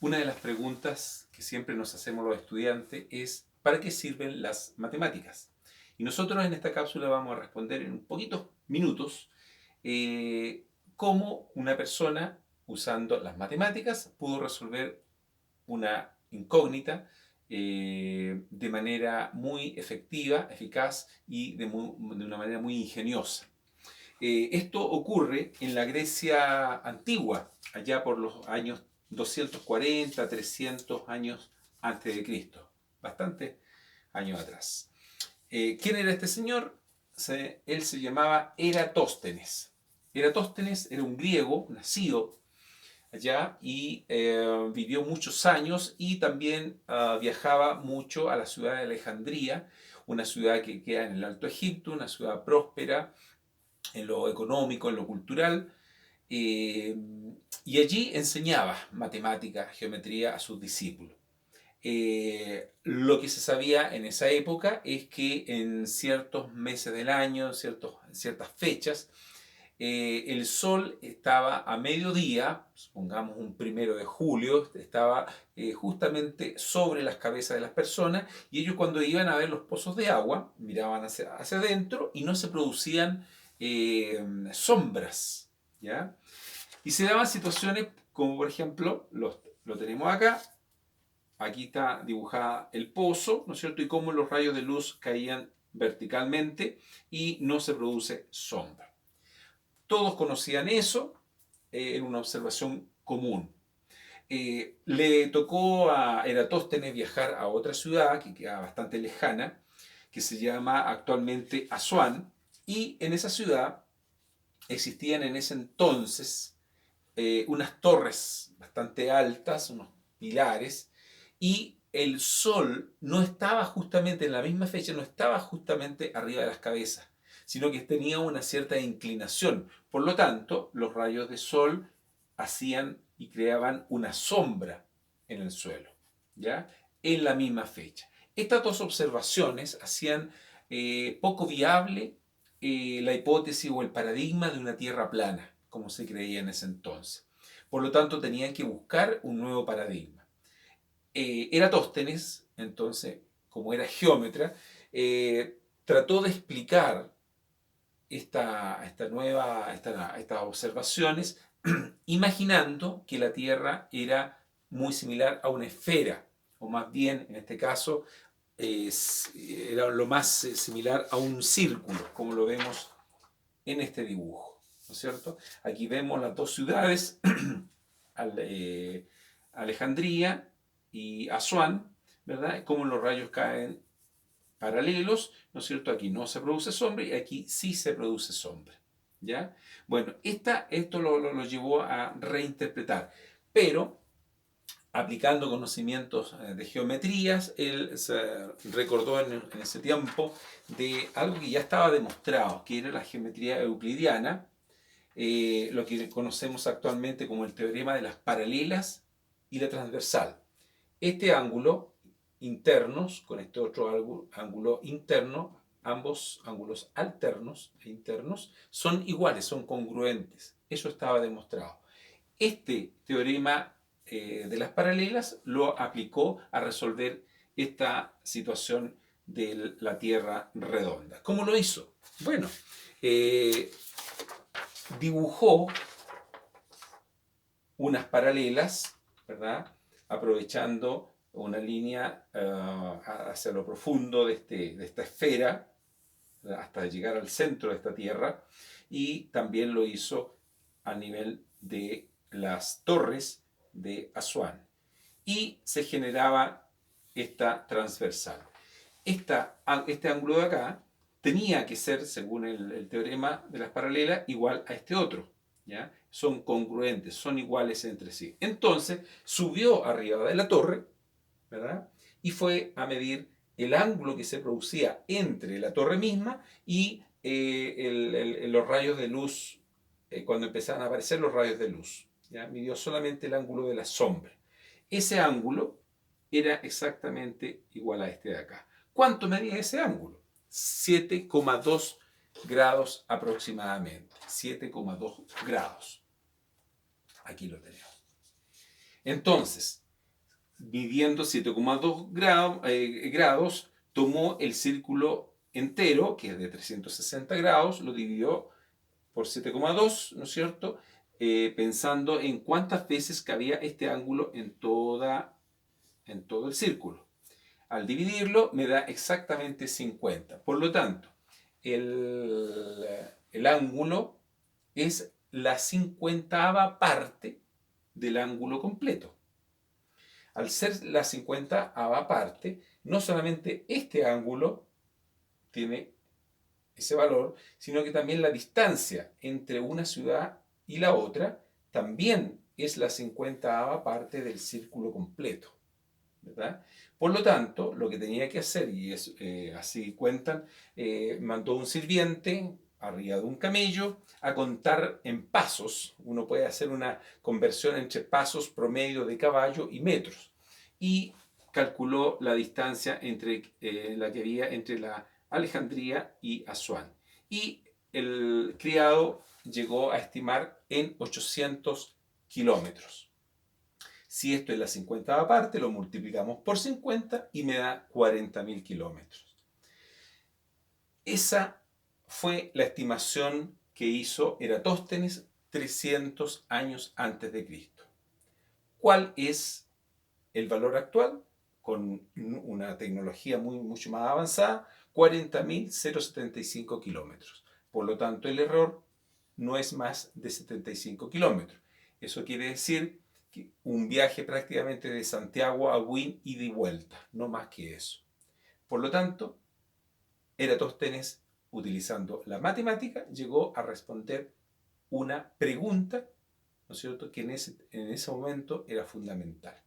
Una de las preguntas que siempre nos hacemos los estudiantes es ¿para qué sirven las matemáticas? Y nosotros en esta cápsula vamos a responder en un poquitos minutos eh, cómo una persona usando las matemáticas pudo resolver una incógnita de manera muy efectiva, eficaz y de una manera muy ingeniosa. Esto ocurre en la Grecia antigua, allá por los años 240, 300 años antes de Cristo, bastantes años atrás. ¿Quién era este señor? Él se llamaba Eratóstenes. Eratóstenes era un griego nacido allá y vivió muchos años y también viajaba mucho a la ciudad de Alejandría, una ciudad que queda en el Alto Egipto, una ciudad próspera en lo económico, en lo cultural, eh, y allí enseñaba matemática, geometría a sus discípulos. Lo que se sabía en esa época es que en ciertos meses del año, en ciertas fechas, el sol estaba a mediodía, supongamos un 1 de julio, estaba justamente sobre las cabezas de las personas y ellos cuando iban a ver los pozos de agua miraban hacia adentro y no se producían eh, sombras, ¿ya? Y se daban situaciones como por ejemplo, lo tenemos acá, aquí está dibujada el pozo, ¿no es cierto? Y cómo los rayos de luz caían verticalmente y no se produce sombra. Todos conocían eso, era una observación común. Le tocó a Eratóstenes viajar a otra ciudad que queda bastante lejana, que se llama actualmente Asuán, y en esa ciudad existían en ese entonces unas torres bastante altas, unos pilares, y el sol no estaba justamente en la misma fecha, no estaba justamente arriba de las cabezas, sino que tenía una cierta inclinación. Por lo tanto, los rayos de sol hacían y creaban una sombra en el suelo, ¿ya? En la misma fecha. Estas dos observaciones hacían poco viable la hipótesis o el paradigma de una Tierra plana, como se creía en ese entonces. Por lo tanto, tenían que buscar un nuevo paradigma. Eratóstenes, entonces, como era geómetra, trató de explicar estas observaciones imaginando que la Tierra era muy similar a una esfera, o más bien, en este caso, era lo más similar a un círculo, como lo vemos en este dibujo, ¿no es cierto? Aquí vemos las dos ciudades, Alejandría y Asuán, ¿verdad? Cómo los rayos caen paralelos, ¿no es cierto? Aquí no se produce sombra y aquí sí se produce sombra, ¿ya? Bueno, esto lo llevó a reinterpretar, pero aplicando conocimientos de geometrías, él se recordó en ese tiempo de algo que ya estaba demostrado, que era la geometría euclidiana, lo que conocemos actualmente como el teorema de las paralelas y la transversal. Este ángulo internos con este otro ángulo interno, ambos ángulos alternos e internos, son iguales, son congruentes. Eso estaba demostrado. Este teorema de las paralelas lo aplicó a resolver esta situación de la Tierra redonda. ¿Cómo lo hizo? Bueno, eh, dibujó unas paralelas, ¿verdad? Aprovechando una línea hacia lo profundo de esta esfera, hasta llegar al centro de esta Tierra, y también lo hizo a nivel de las torres de Asuán. Y se generaba esta transversal. Este ángulo de acá tenía que ser, según el teorema de las paralelas, igual a este otro. ¿Ya? Son congruentes, son iguales entre sí. Entonces subió arriba de la torre, ¿verdad? Y fue a medir el ángulo que se producía entre la torre misma y los rayos de luz, cuando empezaban a aparecer los rayos de luz. ¿Ya? Midió solamente el ángulo de la sombra. Ese ángulo era exactamente igual a este de acá. ¿Cuánto medía ese ángulo? 7,2 grados aproximadamente. 7,2 grados. Aquí lo tenemos. Entonces, midiendo 7,2 grados, tomó el círculo entero, que es de 360 grados, lo dividió por 7,2, ¿no es cierto? Pensando en cuántas veces cabía este ángulo en todo el círculo. Al dividirlo me da exactamente 50. Por lo tanto, el ángulo es la 50ava parte del ángulo completo. Al ser la 50ava parte, no solamente este ángulo tiene ese valor, sino que también la distancia entre una ciudad y la otra también es la 50ava parte del círculo completo, ¿verdad? Por lo tanto, lo que tenía que hacer, y es, así cuentan, mandó un sirviente arriba de un camello a contar en pasos. Uno puede hacer una conversión entre pasos promedio de caballo y metros. Y calculó la distancia entre la que había entre la Alejandría y Asuán. Y el criado llegó a estimar en 800 kilómetros. Si esto es la 50ª parte, lo multiplicamos por 50 y me da 40.000 kilómetros. Esa fue la estimación que hizo Eratóstenes 300 años antes de Cristo. ¿Cuál es el valor actual? Con una tecnología mucho más avanzada, 40.075 kilómetros. Por lo tanto, el error no es más de 75 kilómetros. Eso quiere decir que un viaje prácticamente de Santiago a Buin y de vuelta, no más que eso. Por lo tanto, Eratóstenes, utilizando la matemática, llegó a responder una pregunta, ¿no es cierto?, que en ese momento era fundamental.